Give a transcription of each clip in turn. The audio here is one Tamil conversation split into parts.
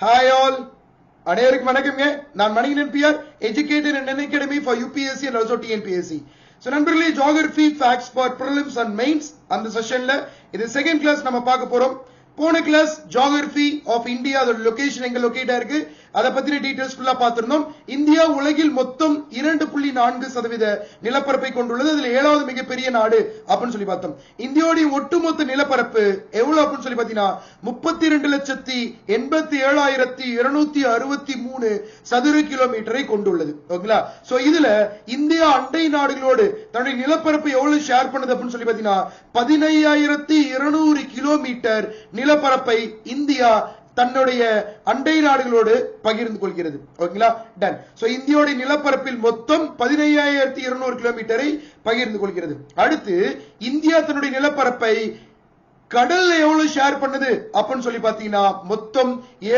Hi all. அனைவருக்கும் வணக்கம்ங்க. நான் Manikandan PR, Educator and Unacademy for UPSC and also TNPSC. So நண்பர்களே, geography facts for prelims and mains அந்த செஷன்ல இது செகண்ட் கிளாஸ் நம்ம பார்க்க போறோம். போன கிளாஸ் geography of India அதோட லொகேஷன் எங்க லொகேட் ஆயிருக்கு அத பத்தின டீடைல்ஸ் ஃபுல்லா பார்த்திருந்தோம். இந்தியா உலகில் மொத்தம் 2.4% நிலப்பரப்பை கொண்டுள்ளது. அதுல 7வது மிகப்பெரிய நாடு அப்படினு சொல்லி பார்த்தோம். இந்தியாவுடைய ஒட்டுமொத்த நிலப்பரப்பு எவ்வளவு அப்படினு சொல்லி பாத்தீங்கன்னா 32,87,263 சதுர கிலோமீட்டரை கொண்டுள்ளது. ஓகேங்களா? சோ இதுல இந்தியா அண்டை நாடுகளோடு தன்னுடைய நிலப்பரப்பை எவ்வளவு ஷேர் பண்ணுது அப்படினு சொல்லி பாத்தீங்கன்னா 15,200 கிலோமீட்டர் நிலப்பரப்பை இந்தியா தன்னுடைய அண்டை நாடுகளோடு பகிர்ந்து கொள்கிறது. ஓகேங்களா? டன். சோ இந்தியாவுடைய நிலப்பரப்பில் மொத்தம் 15,200 கிலோமீட்டரை பகிர்ந்து கொள்கிறது. அடுத்து இந்தியா தன்னுடைய நிலப்பரப்பை கடல்ல எவ்வளவு ஷேர் பண்ணுது அப்படின்னு சொல்லி பாத்தீங்கன்னா மொத்தம்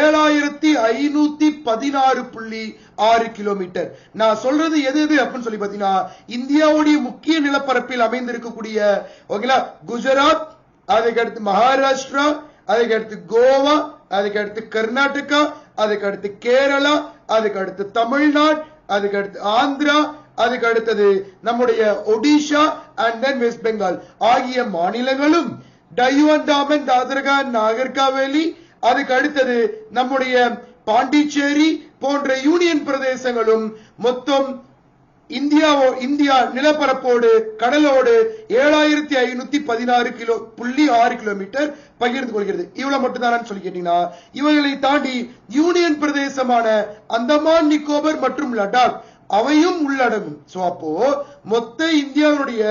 7,516.6 கிலோமீட்டர். நான் சொல்றது எது எது அப்படின்னு சொல்லி பாத்தீங்கன்னா இந்தியாவுடைய முக்கிய நிலப்பரப்பில் அமைந்திருக்கக்கூடிய ஓகேங்களா குஜராத், அதுக்கு அடுத்து மகாராஷ்டிரா, அதுக்கு அடுத்து கோவா, அதுக்கு அடுத்து கர்நாடகா, அதுக்கு அடுத்து கேரளா, அதுக்கு அடுத்து தமிழ்நாடு, அதுக்கு அடுத்து ஆந்திரா, அதுக்கு அடுத்தது நம்முடைய Odisha and then west Bengal ஆகிய மாநிலங்களும் டையூ அண்டாமன், தாத்ரா, நாகர்காவேலி, அதுக்கு அடுத்தது நம்முடைய பாண்டிச்சேரி போன்ற யூனியன் பிரதேசங்களும் மொத்தம் இந்தியா நிலப்பரப்போடு கடலோடு 7,516.6 கிலோமீட்டர் பகிர்ந்து கொள்கிறது. இவ்வளவு மட்டும் தான் சொல்லி கேட்டீங்கன்னா இவைகளை தாண்டி யூனியன் பிரதேசமான அந்தமான் நிக்கோபர் மற்றும் லடாக் அவையும் உள்ளடங்கும். சோ அப்போ மொத்த இந்தியாவுடைய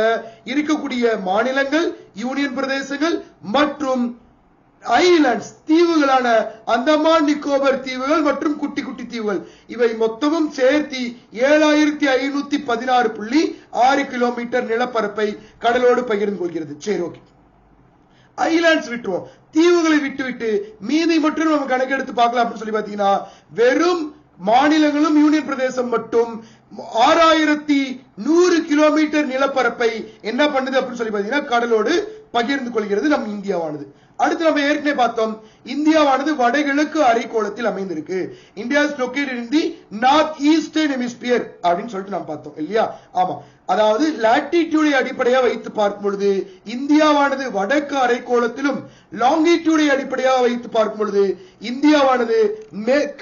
இருக்கக்கூடிய மாநிலங்கள், யூனியன் பிரதேசங்கள் மற்றும் ஐலாண்ட்ஸ் தீவுகளான அந்தமான் நிக்கோபர் தீவுகள் மற்றும் குட்டி குட்டி தீவுகள் இவை மொத்தமும் சேர்த்து 7,516.6 கிலோமீட்டர் நிலப்பரப்பை கடலோடு பகிர்ந்து கொள்கிறது. சரி, ஓகே. ஐலாண்ட்ஸ் விட்டுருவோம், தீவுகளை விட்டு மீதி மட்டும் நம்ம கணக்கெடுத்து பார்க்கலாம் அப்படின்னு சொல்லி பாத்தீங்கன்னா வெறும் மாநிலங்களும் யூனியன் பிரதேசம் மட்டும் 6,100 கிலோமீட்டர் நிலப்பரப்பை என்ன பண்ணுது அப்படின்னு சொல்லி பாத்தீங்கன்னா கடலோடு பகிர்ந்து கொள்கிறது நம் இந்தியாவானது. அடுத்து நம்ம ஏற்கனவே பார்த்தோம் இந்தியாவானது வடகிழக்கு அரைக்கோளத்தில் அமைந்திருக்கு. India is located in the north eastern hemisphere அப்படின்னு சொல்லிட்டு நம்ம பார்த்தோம் இல்லையா? ஆமா, அதாவது லாட்டிடியூடை அடிப்படையாக வைத்து பார்க்கும் பொழுது இந்தியாவானது வடக்கு அரைக்கோளத்திலும், லாங்கிடியூடை அடிப்படையாக வைத்து பார்க்கும் பொழுது இந்தியாவானது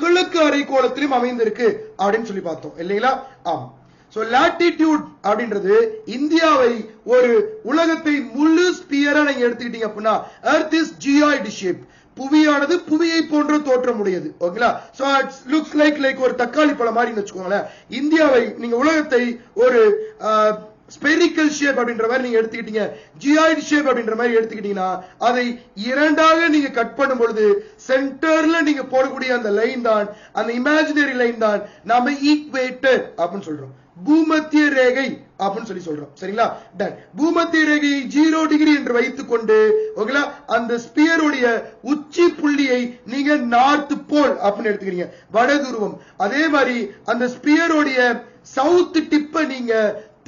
கிழக்கு அரைக்கோளத்திலும் அமைந்திருக்கு அப்படின்னு சொல்லி பார்த்தோம் இல்லைங்களா? ஆமா. சோ லாட்டிடியூட் அப்படின்றது இந்தியாவை ஒரு உலகத்தை முழு ஸ்பியரா நீங்க எடுத்துக்கிட்டீங்க அப்படின்னா எர்த் இஸ் ஜியாய்டு ஷேப், புவியானது புவியை போன்ற தோற்றம் உடையது. ஓகேங்களா? சோ இட் லுக்ஸ் லைக் ஒரு தக்காளி பழம் மாதிரி வச்சுக்கோங்களேன். இந்தியாவை நீங்க உலகத்தை ஒரு ஸ்பெரிக்கல் ஷேப் அப்படின்ற மாதிரி நீங்க எடுத்துக்கிட்டீங்க, ஜியாய்டு ஷேப் அப்படின்ற மாதிரி எடுத்துக்கிட்டீங்கன்னா அதை இரண்டாக நீங்க கட் பண்ணும் பொழுது சென்டர்ல நீங்க போடக்கூடிய அந்த லைன் தான், அந்த இமேஜினரி லைன் தான் நாம ஈக்வேட்டர் அப்படின்னு சொல்றோம், பூமத்திய ரேகை அப்படின்னு சொல்லி சொல்றோம். சரிங்களா? டன். பூமத்திய ரேகையை 0 டிகிரி என்று வைத்துக் கொண்டு ஓகேங்களா அந்த ஸ்பியருடைய உச்சி புள்ளியை நீங்க நார்த் போல் அப்படின்னு எடுத்துக்கிறீங்க, வட துருவம். அதே மாதிரி அந்த ஸ்பியருடைய சவுத் டிப்ப நீங்க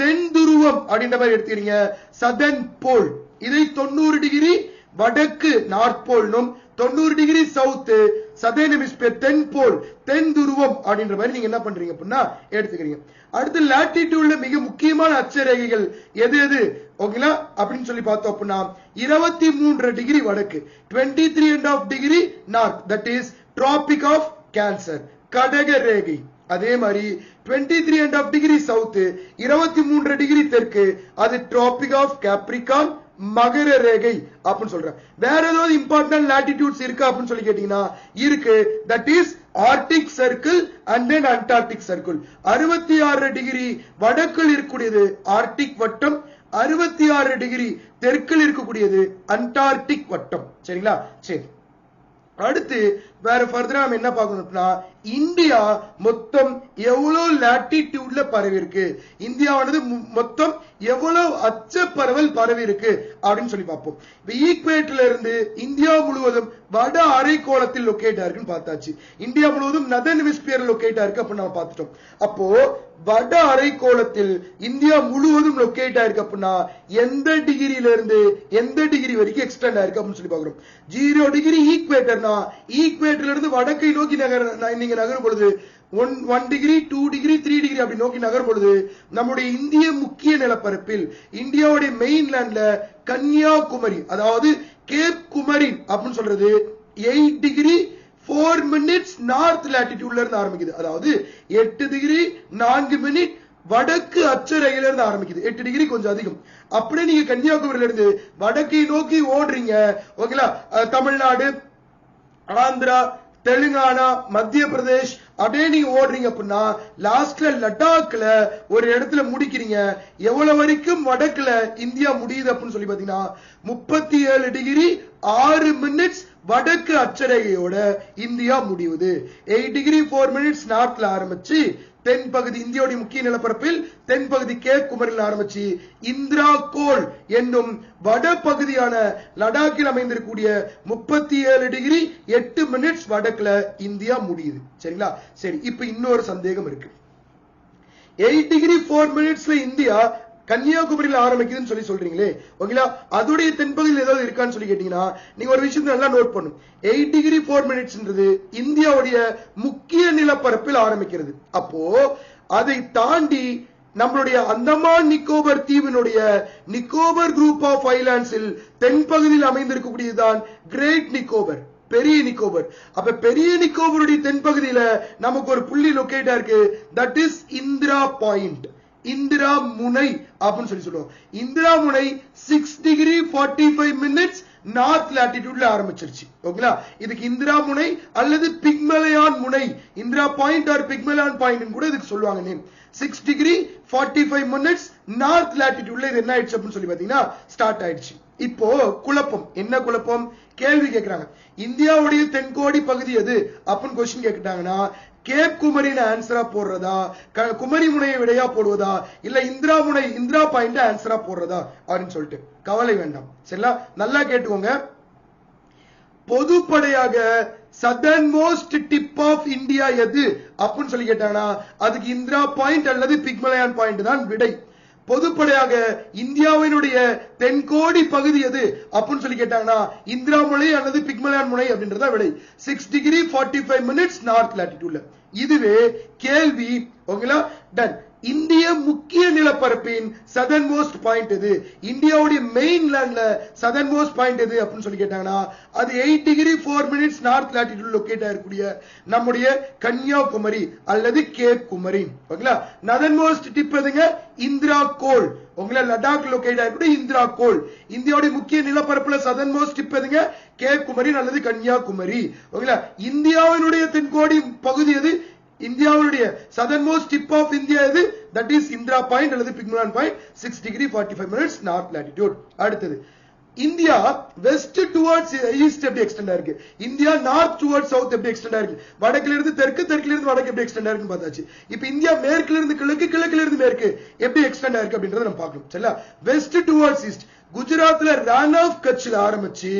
தென் துருவம் அப்படின்ற மாதிரி எடுத்துக்கிறீங்க, சதர்ன் போல். இதை 90 டிகிரி வடக்கு நார்த் போல்னும் 90 டிகிரி சவுத் சதர்ன் ஹெமிஸ்பியர் தென் போல், தென் துருவம் அப்படின்ற மாதிரி நீங்க என்ன பண்றீங்க அப்படின்னா எடுத்துக்கிறீங்க. அடுத்து லாட்டிடியூட்ல மிக முக்கியமான அட்சரேகைகள் எது எது ஓகேங்களா அப்படின்னு சொல்லி பார்த்தோம் அப்படின்னா 23 டிகிரி வடக்கு, 23.5 degree north, that is tropic of cancer, கடக ரேகை. அதே மாதிரி 23.5 டிகிரி சவுத், 23 டிகிரி தெற்கு, அது டிராபிக் ஆஃப் கேப்ரிகான், மகர ரேகை அப்படின்னு சொல்றேன். வேற ஏதாவது இம்பார்ட்டன்ட் லாட்டிடியூட்ஸ் இருக்கா அப்படின்னு சொல்லி கேட்டீங்கன்னா இருக்கு, that is Arctic circle and then Antarctic circle. 66 degree வடக்கில் இருக்கக்கூடியது ஆர்டிக் வட்டம், 66 டிகிரி தெற்கில் இருக்கக்கூடியது அண்டார்டிக் வட்டம். சரிங்களா? சரி, அடுத்து வேற ஃபர்தரா நம்ம என்ன பார்க்கணும்னா இந்தியா மொத்தம் எவ்வளவு லாட்டிடியூட்ல பரவி இருக்கு, இந்தியாவானது மொத்தம் எவ்வளவு அச்ச பரவல் பரவி இருக்கு அப்படின்னு சொல்லி பார்ப்போம். ஈக்வேட்டர்ல இருந்து இந்தியா முழுவதும் வட அரைக்கோளத்தில் லொகேட் ஆயிருக்குன்னு பார்த்தாச்சு. இந்தியா முழுவதும் நதர்ன் ஹெமிஸ்பியர் லொகேட் ஆயிருக்கு அப்படின்னு நம்ம பார்த்துட்டோம். அப்போ வட அரைக்கோளத்தில் இந்தியா முழுவதும் லொகேட் ஆயிருக்கு அப்படின்னா எந்த டிகிரியில இருந்து எந்த டிகிரி வரைக்கும் எக்ஸ்டெண்ட் ஆயிருக்கு அப்படின்னு சொல்லி பார்க்கிறோம். 0 டிகிரி ஈக்வேட்டர்னா ஈக்வேட்டர் ஈக்குவேட்டர்ல இருந்து வடக்கை நோக்கி நீங்க நகரும் பொழுது 1 டிகிரி 2 டிகிரி 3 டிகிரி அப்படி நோக்கி நகரும் பொழுது நம்முடைய இந்திய முக்கிய நிலப்பரப்பில் இந்தியாவுடைய மெயின்லேண்ட்ல கன்னியாகுமரி அதாவது கேப் குமரின் அப்படின்னு சொல்றது 8 டிகிரி 4 மினிட்ஸ் நார்த் லாட்டிடியூட்ல இருந்து ஆரம்பிக்குது. அதாவது 8 டிகிரி 4 மினிட் வடக்கு அச்சரேகையில இருந்து ஆரம்பிக்குது. 8 டிகிரி கொஞ்சம் அதிகம். அப்படியே நீங்க கன்னியாகுமரியில இருந்து வடக்கை நோக்கி ஓடுறீங்க ஓகேங்களா, தமிழ்நாடு, ஆந்திரா, தெலுங்கானா, மத்திய பிரதேஷ் அப்படியே நீங்க ஓடுறீங்க அப்படின்னா லாஸ்ட்ல லடாக்ல ஒரு இடத்துல முடிக்கிறீங்க. எவ்வளவு வரைக்கும் வடக்குல இந்தியா முடியுது அப்படின்னு சொல்லி பாத்தீங்கன்னா 37 டிகிரி 6 மினிட்ஸ் வடக்கு அச்சரேகையோட இந்தியா முடிவுது. 8 டிகிரி 4 மினிட்ஸ் நார்த்ல ஆரம்பிச்சு தென் பகுதி இந்தியாவுடைய முக்கிய நிலப்பரப்பில் தென் பகுதி கேப் குமரியில் ஆரம்பிச்சு இந்திரா கோல் என்னும் வட பகுதியான லடாக்கில் அமைந்திருக்கக்கூடிய 37 டிகிரி 8 மினிட்ஸ் வடக்குல இந்தியா முடியுது. சரிங்களா? சரி, இப்ப இன்னொரு சந்தேகம் இருக்கு. 8 டிகிரி 4 மினிட்ஸ்ல இந்தியா கன்னியாகுமரியில் ஆரம்பிக்குதுன்னு சொல்றீங்களே ஓகேங்களா, அதோடைய தென்பகுதியில் ஏதாவது இருக்கான்னு சொல்லி கேட்டீங்கன்னா நீங்க ஒரு விஷயத்தை நல்லா நோட் பண்ணும். 8 டிகிரி 4 மினிட்ஸ்ன்றது இந்தியாவுடைய முக்கிய நிலப்பரப்பில் ஆரம்பிக்கிறது. அப்போ அதை தாண்டி நம்மளுடைய அந்தமான் நிக்கோபர் தீவினுடைய நிக்கோபர் குரூப் ஆஃப் ஐலாண்ட்ஸில் தென்பகுதியில் அமைந்திருக்கக்கூடியதுதான் கிரேட் நிக்கோபர், பெரிய நிக்கோபர். அப்ப பெரிய நிக்கோபருடைய தென்பகுதியில நமக்கு ஒரு புள்ளி லொகேட் இருக்கு. That is Indira point, Indira முனை அப்படின்னு சொல்லுவோம். இந்திரா முனை 6 டிகிரி 45 மினிட்ஸ் நார்த் லாட்டிடியூட்ல ஆரம்பிச்சிருச்சு ஓகேங்களா. இதுக்கு இந்திரா முனை அல்லது பிக்மலையான் முனை, இந்திரா பாயிண்ட் ஆர் பிக்மலையான் பாயிண்ட் கூட இதுக்கு சொல்லுவாங்க நேம். 6 டிகிரி 45 மினிட்ஸ் நார்த் லாட்டிடியூட்ல இது என்ன ஆயிடுச்சு அப்படின்னு சொல்லி பாத்தீங்கன்னா ஸ்டார்ட் ஆயிடுச்சு. இப்போ குழப்பம் என்ன குழப்பம், கேள்வி கேட்கிறாங்க இந்தியாவுடைய தென்கோடி பகுதி எது அப்படின்னு கொஸ்டின் கேட்டாங்கன்னா கேப் குமரின் ஆன்சரா போடுறதா, குமரி முனையை விடையா போடுவதா, இல்ல இந்திரா முனை இந்திரா பாயிண்ட் ஆன்சரா போடுறதா அப்படின்னு சொல்லிட்டு கவலை வேண்டாம். சரிங்களா? நல்லா கேட்டுக்கோங்க. பொதுப்படையாக southernmost tip of India எது அப்படின்னு சொல்லி கேட்டாங்கன்னா அதுக்கு இந்திரா பாயிண்ட் அல்லது பிக்மலையான் பாயிண்ட் தான் விடை. பொதுப்படையாக இந்தியாவினுடைய தென்கோடி பகுதி எது அப்படின்னு சொல்லி கேட்டாங்கன்னா இந்திரா முனை அல்லது பிக்மலையான் முனை அப்படின்றத விடை. 6 டிகிரி 45 மினிட்ஸ் நார்த் லாட்டிடியூட்ல. இதுவே கேள்வி ஓகேங்களா. டன். இந்திய முக்கிய நிலப்பரப்பின் சதர்ன் மோஸ்ட் பாயிண்ட் எது, இந்தியாவுடைய மெயின் லேண்ட்ல சதர்ன் மோஸ்ட் பாயிண்ட் எது அப்படின்னு சொல்லி கேட்டாங்கன்னா அது 8 degree 4 minutes north latitude locate ஆயிருக்கூடிய நம்முடைய கன்னியாகுமரி அல்லது கேப் குமரி ஓகேங்களா. நதர்ன் மோஸ்ட் டிப் எதுங்க, இந்திரா கோல் உங்களை லடாக் லொகேட் ஆயிருக்கூடிய இந்திரா கோல். இந்தியாவுடைய முக்கிய நிலப்பரப்புல சதர்ன் மோஸ்ட் டிப் எதுங்க, கேப் குமரி அல்லது கன்னியாகுமரி ஓகேங்களா. இந்தியாவினுடைய தென்கோடி பகுதி எது, இந்தியாவுடைய southernmost tip of India எது, தட் இஸ் இந்திரா பாயிண்ட் அல்லது Pygmalion point 6 degree 45 minutes north latitude. அடுத்தது இந்தியா வெஸ்ட் டுவர்ட்ஸ் ஈஸ்ட் எப்படி எக்ஸ்டெண்ட் ஆயிருக்கு, இந்தியா நார்த் டுவர்ட்ஸ் சவுத் எப்படி எக்ஸ்டெண்ட் ஆயிருக்கு, வடக்குல இருந்து தெற்கு, தெற்குல இருந்து வடக்கு எப்படி எக்ஸ்டெண்ட் ஆயிருக்கு பார்த்தாச்சு. இப்ப இந்தியா மேற்குல இருந்து கிழக்கு, கிழக்குல இருந்து மேற்கு எப்படி எக்ஸ்டெண்ட் ஆயிருக்கு அப்படின்றத நம்ம பார்க்கணும். சரிங்களா? வெஸ்ட் டுவர்ட்ஸ் ஈஸ்ட் குஜராத்ல ரான் ஆஃப் கட்ச்ல ஆரம்பிச்சு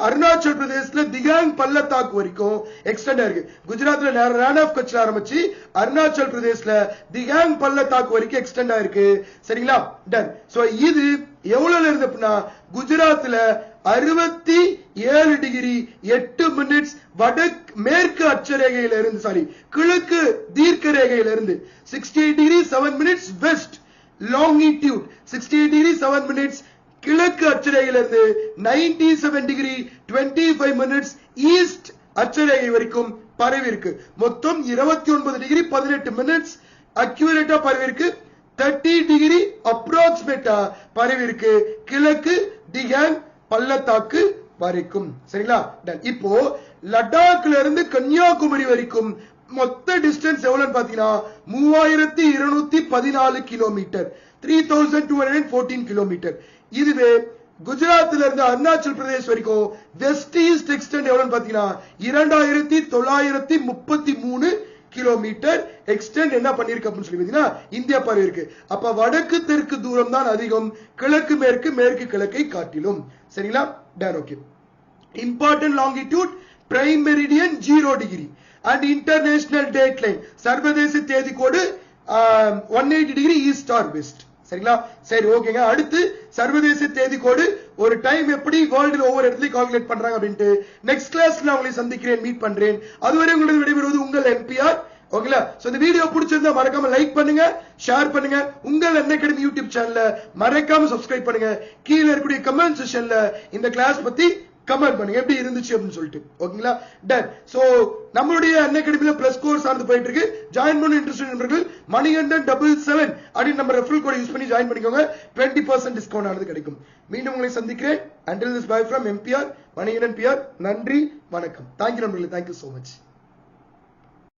அருணாச்சல் பிரதேசல திகாங் பள்ளத்தாக்கு வரைக்கும் எக்ஸ்டெண்ட் ஆயிருக்கு. குஜராத்ல ரான் ஆஃப் கட்ச்ல ஆரம்பிச்சு அருணாச்சல் பிரதேசல திகாங் பள்ளத்தாக்கு வரைக்கும் எக்ஸ்டெண்ட் ஆயிருக்கு. சரிங்களா? டன். சோ இது எவ்வளவுல இருந்து அப்படின்னா குஜராத்ல 67 டிகிரி 8 மினிட்ஸ் வடக்கு மேற்கு அச்சரேகையில இருந்து சாரி கிழக்கு தீர்க்க ரேகையில இருந்து 68 degree 7 minutes west longitude 68 degree 7 minutes கிழக்கு அச்சரேகையிலிருந்து 97 டிகிரி 25 மினிட்ஸ் ஈஸ்ட் அச்சரேகை வரைக்கும் பரவி இருக்கு. மொத்தம் 29 டிகிரி 18 மினிட்ஸ் அக்யூரேட்டா பரவி இருக்கு. 30 டிகிரி அப்ராக்சிமேட்டா பரவி இருக்கு கிழக்கு திகாங் பள்ளத்தாக்கு வரைக்கும். சரிங்களா? இப்போ லடாக்ல இருந்து கன்னியாகுமரி வரைக்கும் மொத்த டிஸ்டன்ஸ் எவ்வளவுன்னு பாத்தீங்கன்னா 3214 கிலோமீட்டர், 3214 கிலோமீட்டர். இதுவே குஜராத்ல இருந்து அருணாச்சல் பிரதேஷ் வரைக்கும் வெஸ்ட் ஈஸ்ட் எக்ஸ்டெண்ட் எவ்வளவுன்னு பாத்தீங்கன்னா 2933 கிலோமீட்டர் எக்ஸ்டெண்ட் என்ன பண்ணிருக்கு அப்படின்னு சொல்லி பாத்தீங்கன்னா இந்தியா பரவி இருக்கு. அப்ப வடக்கு தெற்கு தூரம் தான் அதிகம் கிழக்கு மேற்கு, மேற்கு கிழக்கை காட்டிலும். சரிங்களா? Done. Okay. Important longitude prime meridian 0 degree and international date line சர்வதேச தேதி கோடு 180 டிகிரி ஈஸ்ட் ஆர் வெஸ்ட். சரிங்களா? சரி, ஓகேங்க. அடுத்து சர்வதேச தேதி கோடு ஒரு டைம் எப்படி வேர்ல்டுல ஒவ்வொரு இடத்துலயும் கால்குலேட் பண்றாங்க அப்படின்ட்டு நெக்ஸ்ட் கிளாஸ்ல உங்களை சந்திக்கிறேன், மீட் பண்றேன். அதுவரை உங்களுக்கு விடைபெறுவது உங்கள் NPR. ஓகேங்களா? சோ இந்த வீடியோ பிடிச்சிருந்தா மறக்காம லைக் பண்ணுங்க, ஷேர் பண்ணுங்க. உங்கள் அன்அகாடமி யூடியூப் சேனலை மறக்காம சப்ஸ்கிரைப் பண்ணுங்க. கீழே இருக்கக்கூடிய கமெண்ட் செக்ஷன்ல இந்த கிளாஸ் பத்தி கமெண்ட் பண்ணுங்க, எப்படி இருந்துச்சு அப்படின்னு சொல்லிட்டு. ஓகேங்களா? டன். சோ நம்மளுடைய அன்அகாடமில பிளஸ் கோர்ஸ் ஆனது போயிட்டு இருக்கு. ஜாயின் பண்ண இன்ட்ரெஸ்ட் நண்பர்கள் மணிகண்டன் 77 அப்படின்னு நம்ம ரெஃபரல் கோட் யூஸ் பண்ணி ஜாயின் பண்ணிக்கோங்க. 20% டிஸ்கவுண்ட் ஆனது கிடைக்கும். மீண்டும் உங்களை சந்திக்கிறேன். until this bye from MPR Manikandan PR. நன்றி, வணக்கம். தேங்க்யூ நண்பர்களே, தேங்க்யூ so much.